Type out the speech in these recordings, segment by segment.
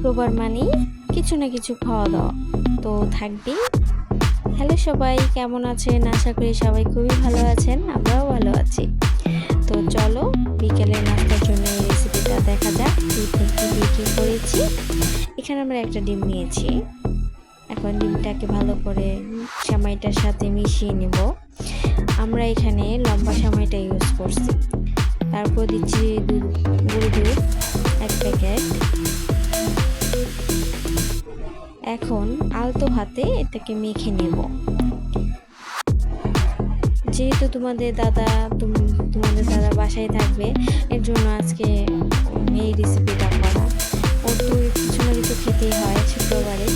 শুক্রবার মানেই কিছু না কিছু খাওয়া দাওয়া তো থাকবেই। হ্যালো সবাই, কেমন আছেন? আশা করি সবাই খুবই ভালো আছেন, আমরাও ভালো আছি। তো চলো বিকেলের নাস্তার জন্য এই রেসিপিটা দেখা যাক কী করেছি। এখানে আমরা একটা ডিম নিয়েছি। এখন ডিমটাকে ভালো করে সেমাইটার সাথে মিশিয়ে নেব। আমরা এখানে লম্বা সেমাইটা ইউজ করছি। তারপর দিচ্ছি গুঁড়ো দুধ 1 প্যাকেট। এখন আলতো হাতে এটাকে মেখে নেব। যেহেতু তোমাদের দাদা বাসায় থাকবে, এর জন্য আজকে এই রেসিপিটা করা। ওর তো কিছু না কিছু খেতেই হয় শুক্রবারে,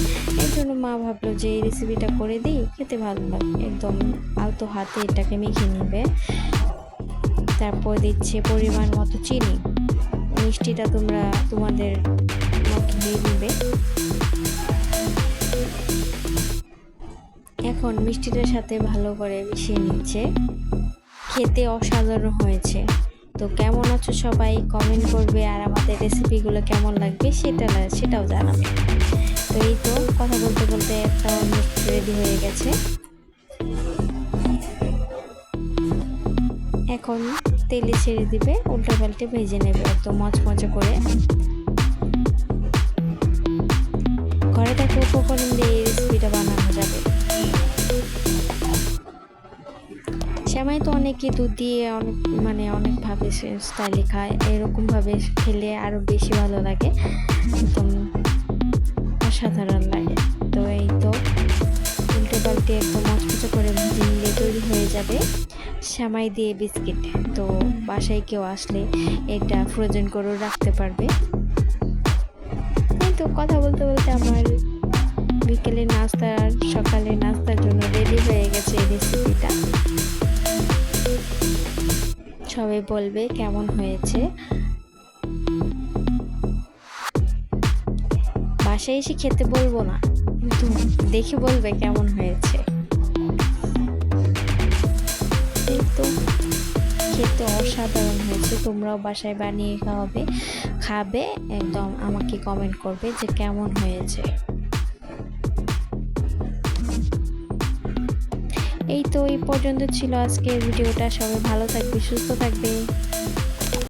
এর জন্য মা ভাবলো যে এই রেসিপিটা করে দিই, খেতে ভালো লাগে। একদম আলতো হাতে এটাকে মেখে নেবে। তারপর দিচ্ছে পরিমাণ মতো চিনি। মিষ্টিটা তোমরা তোমাদের মতো দিয়ে দিবে। এখন মিষ্টিটার সাথে ভালো করে মিশিয়ে নিচ্ছে। খেতে অসাধারণ হয়েছে। তো কেমন আছো সবাই কমেন্ট করবে, আর আমাদের রেসিপিগুলো কেমন লাগবে সেটাও জানাবে। তো এই তো কথা বলতে বলতে একটা অলমোস্ট রেডি হয়ে গেছে। এখন তেলে ছেড়ে দিবে, উল্টো পাল্টে ভেজে নেবে একদম মচমচে করে। ঘরে থাকা উপকরণ দিয়ে এই রেসিপিটা বানানো যাবে। সেমাই তো অনেকে দুধ দিয়ে অনেকভাবে স্টাইলে খায়, এরকমভাবে খেলে আরও বেশি ভালো লাগে, একদম অসাধারণ লাগে। তো এই তো উল্টে পাল্টে একদম মচমচে করে ভেজে নিলে তৈরি হয়ে যাবে সেমাই দিয়ে বিস্কিট। তো বাসায় কেউ আসলে এটা ফ্রোজেন করেও রাখতে পারবে। এই তো কথা বলতে বলতে আমার বিকেলের নাস্তা আর সকালের নাস্তার জন্য রেডি হয়ে গেছে এই রেসিপিটা। সবাই বলবে কেমন হয়েছে। বাসায় এসে খেতে বলবো না, কিন্তু দেখে বলবে কেমন হয়েছে। এই তো খেতে অসাধারণ হয়েছে। তোমরাও বাসায় বানিয়ে খাবে, একদম আমাকে কমেন্ট করবে যে কেমন হয়েছে। এই তো এই পর্যন্ত ছিল আজকের ভিডিওটা। সবাই ভালো থাকবে, সুস্থ থাকবে।